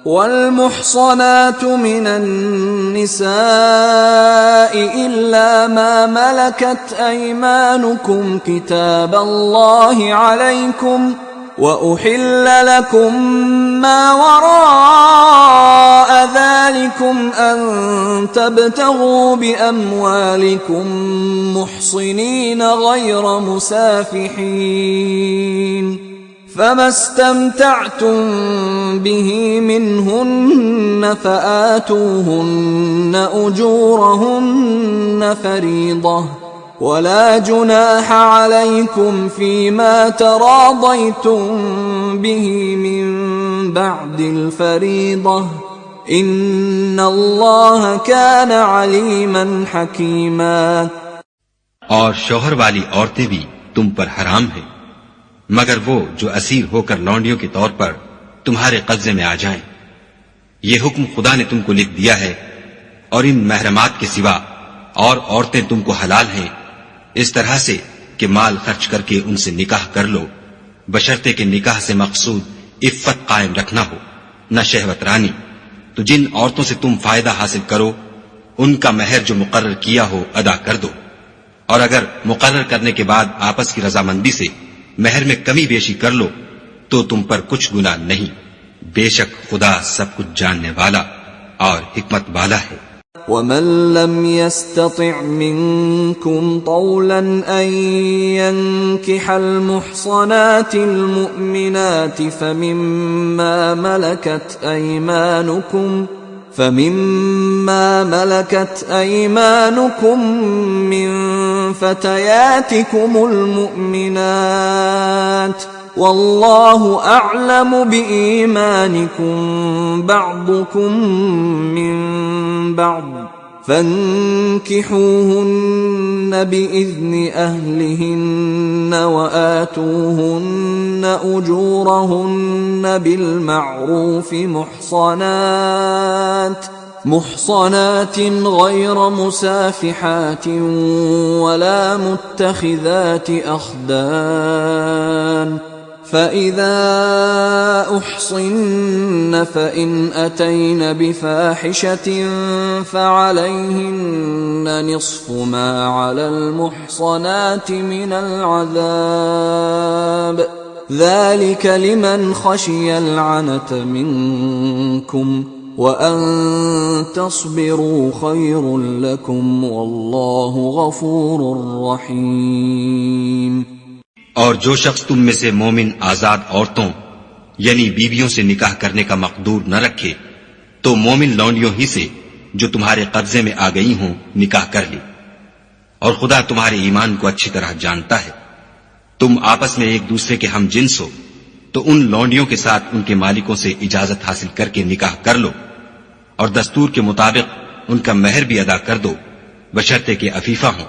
والمحصنات من النساء إلا ما ملكت أيمانكم كتاب الله عليكم وأحل لكم ما وراء ذلكم أن تبتغوا بأموالكم محصنين غير مسافحين فما استمتعتم به منهن فآتوهن أجورهن فريضة ولا جناح عليكم فيما تراضيتم به من بعد الفريضة إن الله كان عليما حكيما. اور شوہر والی عورتیں بھی تم پر حرام ہیں مگر وہ جو اسیر ہو کر لونڈیوں کے طور پر تمہارے قبضے میں آ جائیں. یہ حکم خدا نے تم کو لکھ دیا ہے اور ان محرمات کے سوا اور عورتیں تم کو حلال ہیں اس طرح سے کہ مال خرچ کر کے ان سے نکاح کر لو بشرطے کہ نکاح سے مقصود عفت قائم رکھنا ہو نہ شہوت رانی. تو جن عورتوں سے تم فائدہ حاصل کرو ان کا مہر جو مقرر کیا ہو ادا کر دو اور اگر مقرر کرنے کے بعد آپس کی رضامندی سے مہر میں کمی بیشی کر لو تو تم پر کچھ گناہ نہیں. بے شک خدا سب کچھ جاننے والا اور حکمت والا ہے. ومن لم يستطع منكم طولا أن ينكح المحصنات المؤمنات فمما ملكت أيمانكم من فتياتكم المؤمنات والله أعلم بإيمانكم بعضكم من بعض فانكحوهن بإذن أهلهن وآتوهن أجورهن بالمعروف محصنات غير مسافحات ولا متخذات أخدان فإذا أحصن فإن أتين بفاحشة فعليهن نصف ما على المحصنات من العذاب ذلك لمن خشي العنة منكم وَأَن تَصْبِرُوا خَيْرٌ لَكُمْ وَاللَّهُ غَفُورٌ رَحِيمٌ. اور جو شخص تم میں سے مومن آزاد عورتوں یعنی بیویوں سے نکاح کرنے کا مقدور نہ رکھے تو مومن لونڈیوں ہی سے جو تمہارے قبضے میں آ گئی ہوں نکاح کر لی. اور خدا تمہارے ایمان کو اچھی طرح جانتا ہے. تم آپس میں ایک دوسرے کے ہم جنس ہو تو ان لونڈیوں کے ساتھ ان کے مالکوں سے اجازت حاصل کر کے نکاح کر لو اور دستور کے مطابق ان کا مہر بھی ادا کر دو بشرطے کہ عفیفہ ہوں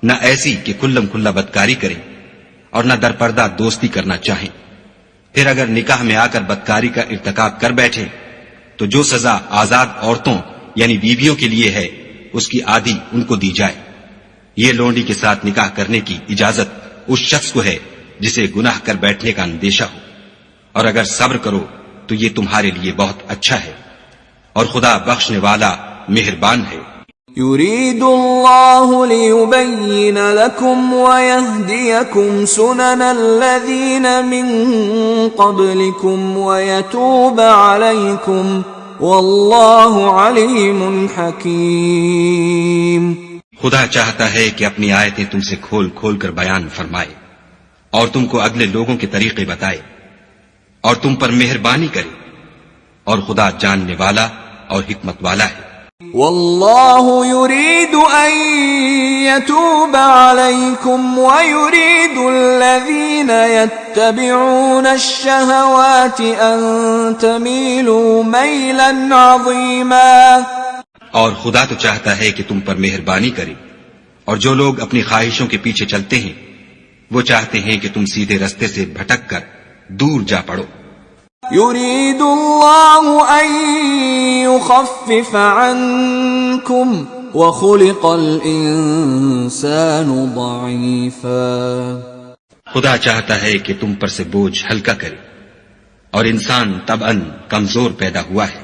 نہ ایسی کہ کھلم کھلا بدکاری کریں اور نہ در پردہ دوستی کرنا چاہیں. پھر اگر نکاح میں آ کر بدکاری کا ارتکاب کر بیٹھے تو جو سزا آزاد عورتوں یعنی بیویوں کے لیے ہے اس کی آدھی ان کو دی جائے. یہ لونڈی کے ساتھ نکاح کرنے کی اجازت اس شخص کو ہے جسے گناہ کر بیٹھنے کا اندیشہ ہو اور اگر صبر کرو تو یہ تمہارے لیے بہت اچھا ہے اور خدا بخشنے والا مہربان ہے. يريد الله ليبين لكم ويهديكم سنن الذين من قبلكم ويتوب عليكم والله عليم حكيم. خدا چاہتا ہے کہ اپنی آیتیں تم سے کھول کھول کر بیان فرمائے اور تم کو اگلے لوگوں کے طریقے بتائے اور تم پر مہربانی کرے اور خدا جاننے والا اور حکمت والا ہے. والله يريد أن يتوب عليكم ويريد الذين يتبعون الشهوات أن تميلوا ميلا عظيما. اور خدا تو چاہتا ہے کہ تم پر مہربانی کرے اور جو لوگ اپنی خواہشوں کے پیچھے چلتے ہیں وہ چاہتے ہیں کہ تم سیدھے رستے سے بھٹک کر دور جا پڑو. يريد الله أن يخفف عنكم وخلق الإنسان ضعيفا. خدا چاہتا ہے کہ تم پر سے بوجھ ہلکا کرے اور انسان طبعاً کمزور پیدا ہوا ہے۔